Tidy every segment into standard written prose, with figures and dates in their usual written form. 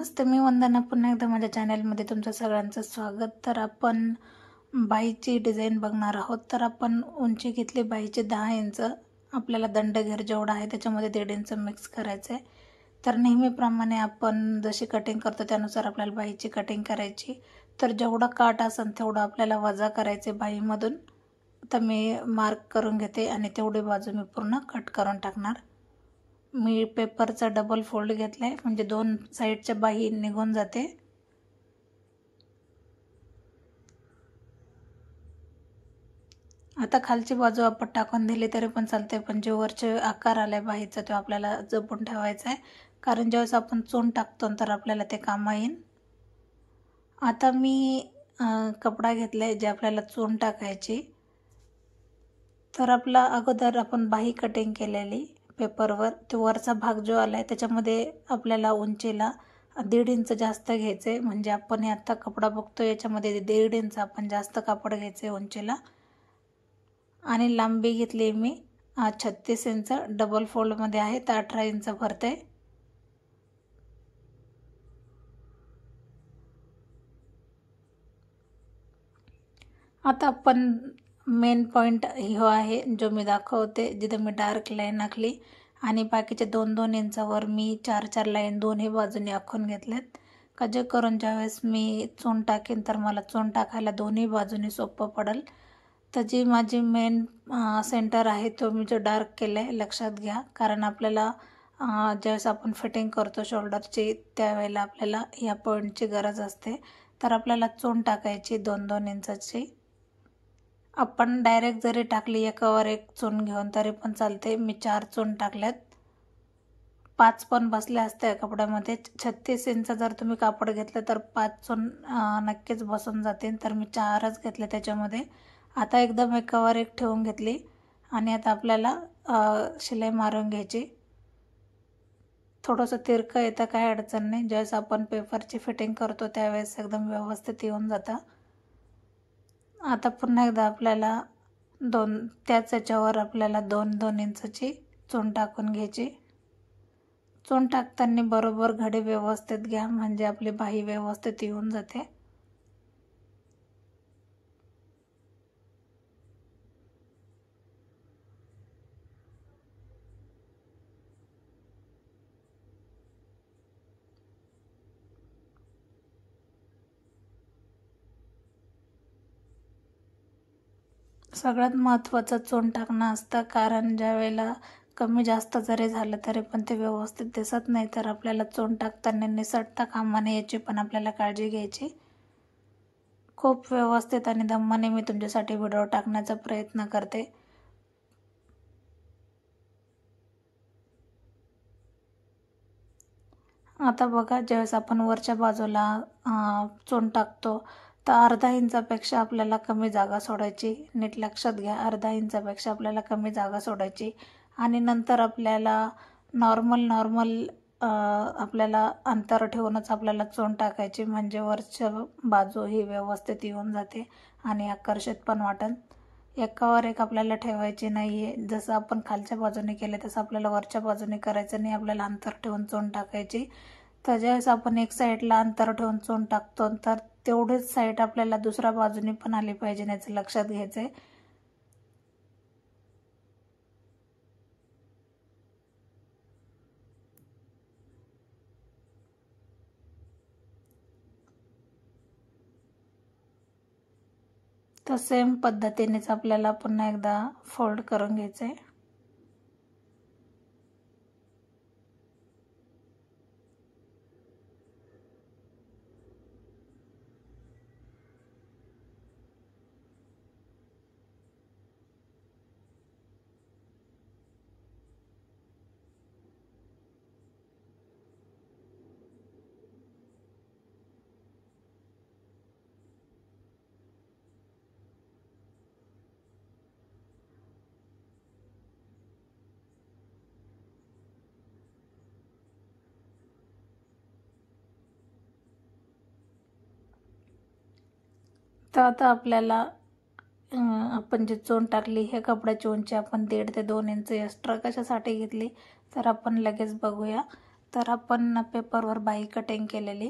नमस्ते, मी वंदना. पुन्हा एकदा माझ्या चॅनलमध्ये तुमचं सगळ्यांचं स्वागत. तर आपण बाहीची डिझाईन बघणार आहोत. तर आपण उंची घेतली बाहीची 10 इंच. आपल्याला दंडघेर जेवढा आहे त्याच्यामध्ये 1.5 इंच मिक्स करायचं आहे. तर नेहमीप्रमाणे आपण जशी कटिंग करतो त्यानुसार आपल्याला बाहीची कटिंग करायची. तर जेवढा काठ असेल तेवढं आपल्याला वजा करायचे बाहीमधून. तर मी मार्क करून घेते आणि तेवढी बाजू मी पूर्ण कट करून टाकणार. मी पेपरचा डबल फोल्ड घेतला आहे म्हणजे 2 साईडच्या बाही निघून जाते. आता खालची बाजू आपण टाकून दिली तरी पण चालते, पण जे वरचे आकार आलाय बाहीचा तो आपल्याला जपून ठेवायचा आहे, कारण ज्यावेळेस आपण चोन टाकतो तर आपल्याला ते कामा येईल. आता मी कपडा घेतलाय जे आपल्याला चोन टाकायची. तर आपला अगोदर आपण बाही कटिंग केलेली पेपरवर, तो वरचा भाग जो आला आहे त्याच्यामध्ये आपल्याला उंचीला 1.5 इंच जास्त घ्यायचे. म्हणजे आपण हे आत्ता कपडा बघतो याच्यामध्ये 1.5 इंच आपण जास्त कापड घ्यायचे उंचीला. आणि लांबी घेतली मी 36 इंच. डबल फोल्डमध्ये आहे तर 18 इंच भरते. आता आपण मेन पॉईंट हो आहे जो मी दाखवते, जिथं मी डार्क लाईन आखली आणि बाकीचे 2-2 इंचावर मी 4-4 लाईन दोन्ही बाजूने आखून घेतल्यात, का जे करून ज्यावेळेस मी चोन टाकेन तर मला चोन टाकायला दोन्ही बाजूने सोपं पडेल. तर जी माझी मेन सेंटर आहे तो मी जो डार्क केला आहे लक्षात घ्या, कारण आपल्याला ज्यावेळेस आपण फिटिंग करतो शोल्डरची त्यावेळेला आपल्याला या पॉईंटची गरज असते. तर आपल्याला चोन टाकायची 2-2 इंचाची. आपण डायरेक्ट जरी टाकली एकावर एक चोन घेऊन तरी पण चालते. मी 4 चोन टाकल्यात. 5 पण बसल्या असत्या कपड्यामध्ये. 36 इंच जर तुम्ही कापड घेतलं तर 5 चोन नक्कीच बसून जातील. तर मी 4च घेतले त्याच्यामध्ये. आता एकदम एकावर एक ठेवून घेतली आणि आता आपल्याला शिलाई मारून घ्यायची. थोडंसं तिरकं येतं, काही अडचण नाही. ज्यावेळेस आपण पेपरची फिटिंग करतो त्यावेळेस एकदम व्यवस्थित येऊन जातं. आता पुन्हा एकदा आपल्याला त्याच याच्यावर आपल्याला 2-2 इंचची चोन टाकून घ्यायची. चोन टाकताना बरोबर घडी व्यवस्थित घ्या म्हणजे आपली बाही व्यवस्थित येऊन जाते. सगळ्यात महत्त्वाचं चोन टाकणं असतं, कारण ज्या वेळेला कमी जास्त जरी झालं तरी पण ते व्यवस्थित दिसत नाही. तर आपल्याला चोन टाकताना निसटता कामा नये याची पण आपल्याला काळजी घ्यायची. खूप व्यवस्थित आणि दमाने मी तुमच्यासाठी व्हिडिओ टाकण्याचा प्रयत्न करते. आता बघा, ज्यावेळेस आपण वरच्या बाजूला चोन टाकतो तर अर्धा इंचापेक्षा आपल्याला कमी जागा सोडायची. नीट लक्षात घ्या, अर्धा इंचापेक्षा आपल्याला कमी जागा सोडायची. आणि नंतर आपल्याला नॉर्मल आपल्याला अंतर ठेवूनच आपल्याला चोन टाकायची, म्हणजे वरच्या बाजू ही व्यवस्थित येऊन जाते आणि आकर्षित पण वाटेल. एकावर एक आपल्याला ठेवायची नाही आहे. जसं आपण खालच्या बाजूने केले तसं आपल्याला वरच्या बाजूने करायचं नाही. आपल्याला अंतर ठेवून चोन टाकायची. तर ज्यावेळेस आपण एक साईडला अंतर ठेवून चोन टाकतो तर तेवढीच साईड आपल्याला दुसऱ्या बाजूने पण आली पाहिजे, याचं लक्षात घ्यायचं आहे. तर सेम पद्धतीनेच आपल्याला पुन्हा एकदा फोल्ड करून घ्यायचं आहे. तर आता आपल्याला आपण जे चोन टाकली हे कपड्याची उंची आपण 1.5 ते 2 इंच एक्स्ट्रा कशासाठी घेतली तर आपण लगेच बघूया. तर आपण पेपरवर बाही कटिंग केलेली.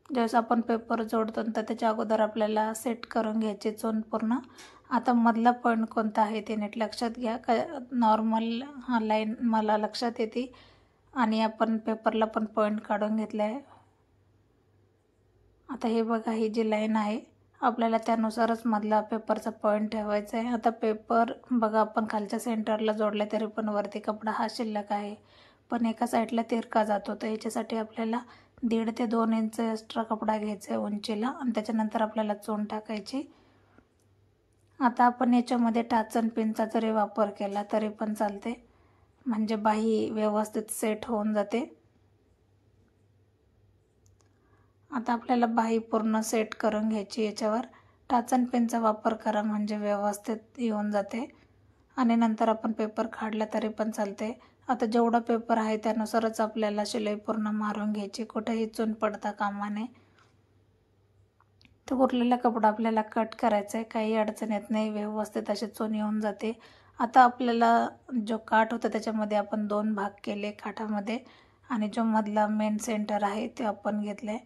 ज्यावेळेस आपण पेपर जोडतो तर त्याच्या अगोदर आपल्याला सेट करून घ्यायची चोन पूर्ण. आता मधला पॉईंट कोणता आहे ते नीट लक्षात घ्या. नॉर्मल लाईन मला लक्षात येते आणि आपण पेपरला पण पॉईंट काढून घेतला आहे. आता हे बघा, ही जी लाईन आहे आपल्याला त्यानुसारच मधला पेपरचा पॉईंट ठेवायचा आहे. आता पेपर बघा आपण खालच्या सेंटरला जोडला तरी पण वरती कपडा हा शिल्लक आहे, पण एका साईडला तिरका जातो. तर याच्यासाठी आपल्याला 1.5 ते 2 इंच एक्स्ट्रा कपडा घ्यायचा आहे उंचीला आणि त्याच्यानंतर आपल्याला चोन टाकायची. आता आपण याच्यामध्ये टाचन पिनचा जरी वापर केला तरी पण चालते, म्हणजे बाही व्यवस्थित सेट होऊन जाते. आता आपल्याला बाही पूर्ण सेट करून घ्यायची. याच्यावर टाचन पेनचा वापर करा म्हणजे व्यवस्थित येऊन जाते आणि नंतर आपण पेपर काढला तरी पण चालते. आता जेवढा पेपर आहे त्यानुसारच आपल्याला शिलाई पूर्ण मारून घ्यायची, कुठेही चून पडता कामा नये. तर उरलेला कपडा आपल्याला कट करायचा आहे, काही अडचण येत नाही, व्यवस्थित असे चून येऊन जाते. आता आपल्याला जो काठ होता त्याच्यामध्ये आपण 2 भाग केले काठामध्ये आणि जो मधला मेन सेंटर आहे ते आपण घेतले.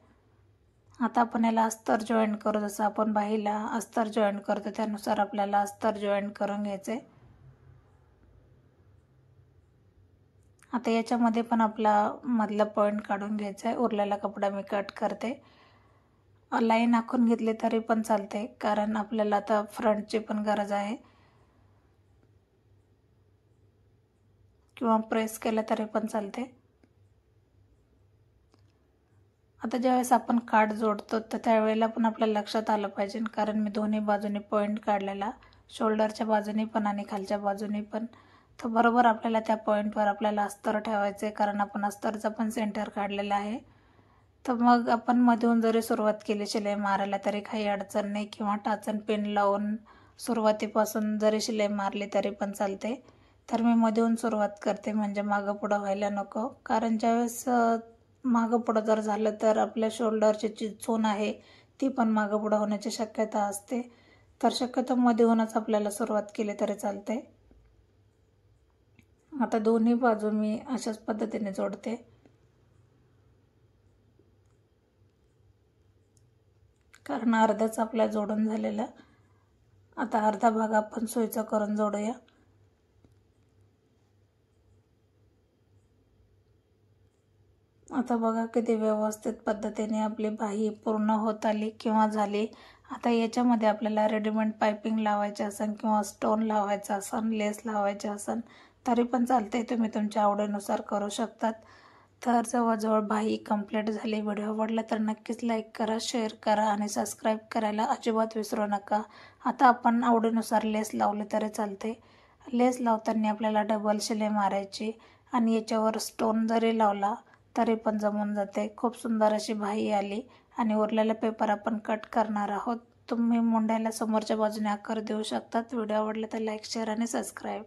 आता आपण याला अस्तर जॉईंट करू. जसं आपण बाहीला अस्तर जॉईंट करतो त्यानुसार आपल्याला अस्तर जॉईंट करून घ्यायचे. आता याच्यामध्ये पण आपला मधला पॉईंट काढून घ्यायचा आहे. उरलेला कपडा मी कट करते. लाईन आखून घेतली तरी पण चालते, कारण आपल्याला आता फ्रंटची पण गरज आहे, किंवा प्रेस केलं तरी पण चालते. आता ज्यावेळेस आपण काठ जोडतो तर त्यावेळेला पण आपल्याला लक्षात आलं पाहिजे, कारण मी दोन्ही बाजूने पॉईंट काढलेला, शोल्डरच्या बाजूने पण आणि खालच्या बाजूने पण. तर बरोबर आपल्याला त्या पॉईंटवर आपल्याला अस्तर ठेवायचं आहे, कारण आपण अस्तरचा पण सेंटर काढलेला आहे. तर मग आपण मधून जरी सुरुवात केली शिलाई मारायला तरी काही अडचण नाही, किंवा टाचन पिन लावून सुरुवातीपासून जरी शिलाई मारली तरी पण चालते. तर मी मधून सुरुवात करते म्हणजे मागं पुढं व्हायला नको, कारण ज्यावेळेस मागं पुढं जर झालं तर आपल्या शोल्डरची जी चून आहे ती पण मागं पुढं होण्याची शक्यता असते. तर शक्यतो मधूनच आपल्याला सुरुवात केली तरी चालते. आता दोन्ही बाजू मी अशाच पद्धतीने जोडते. कारण अर्धाच आपला जोडून झालेला. आता अर्धा भाग आपण सुईचा करून जोडूया. आता बघा किती व्यवस्थित पद्धतीने आपली बाही पूर्ण होत आली किंवा झाली. आता याच्यामध्ये आपल्याला रेडीमेड पायपिंग लावायचे असेल किंवा स्टोन लावायचा असेल, लेस लावायचे असेल तरी पण चालते, तुम्ही तुमच्या आवडीनुसार करू शकतात. तर जवळजवळ बाही कंप्लीट झाली. व्हिडिओ आवडला तर नक्कीच लाईक करा, शेअर करा आणि सबस्क्राईब करायला अजिबात विसरू नका. आता आपण आवडीनुसार लेस लावले तरी चालते. लेस लावताना आपल्याला डबल शिलाई मारायची आणि याच्यावर स्टोन जरी लावला तरी पण जमून जाते. खूप सुंदर अशी बाही आली आणि उरलेला पेपर आपण कट करणार आहोत. तुम्ही मुंड्याला समोरच्या बाजूने आकार देऊ शकतात. व्हिडिओ आवडला तर लाईक, शेअर आणि सबस्क्राईब.